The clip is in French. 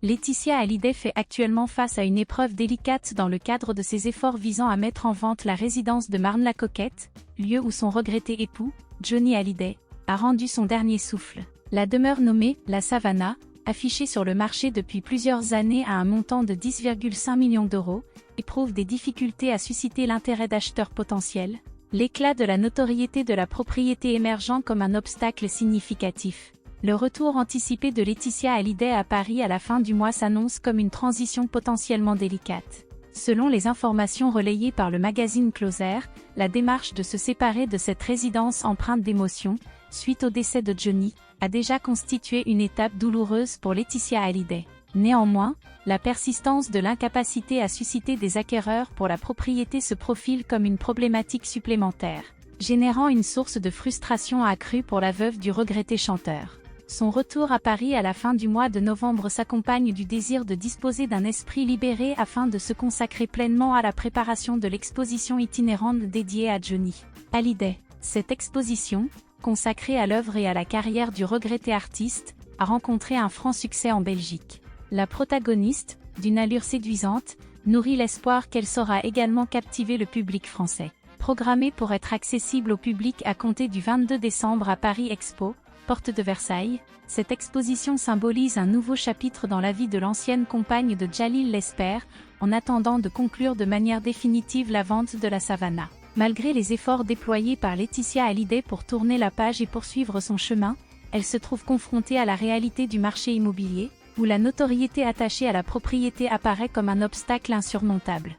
Laetitia Hallyday fait actuellement face à une épreuve délicate dans le cadre de ses efforts visant à mettre en vente la résidence de Marne-la-Coquette, lieu où son regretté époux, Johnny Hallyday, a rendu son dernier souffle. La demeure nommée « La Savannah », affichée sur le marché depuis plusieurs années à un montant de 10,5 millions d'euros, éprouve des difficultés à susciter l'intérêt d'acheteurs potentiels, l'éclat de la notoriété de la propriété émergeant comme un obstacle significatif. Le retour anticipé de Laetitia Hallyday à Paris à la fin du mois s'annonce comme une transition potentiellement délicate. Selon les informations relayées par le magazine Closer, la démarche de se séparer de cette résidence empreinte d'émotion, suite au décès de Johnny, a déjà constitué une étape douloureuse pour Laetitia Hallyday. Néanmoins, la persistance de l'incapacité à susciter des acquéreurs pour la propriété se profile comme une problématique supplémentaire, générant une source de frustration accrue pour la veuve du regretté chanteur. Son retour à Paris à la fin du mois de novembre s'accompagne du désir de disposer d'un esprit libéré afin de se consacrer pleinement à la préparation de l'exposition itinérante dédiée à Johnny Hallyday. Cette exposition, consacrée à l'œuvre et à la carrière du regretté artiste, a rencontré un franc succès en Belgique. La protagoniste, d'une allure séduisante, nourrit l'espoir qu'elle saura également captiver le public français. Programmée pour être accessible au public à compter du 22 décembre à Paris Expo, porte de Versailles, cette exposition symbolise un nouveau chapitre dans la vie de l'ancienne compagne de Djalil Lesper, en attendant de conclure de manière définitive la vente de la Savannah. Malgré les efforts déployés par Laetitia Hallyday pour tourner la page et poursuivre son chemin, elle se trouve confrontée à la réalité du marché immobilier, où la notoriété attachée à la propriété apparaît comme un obstacle insurmontable.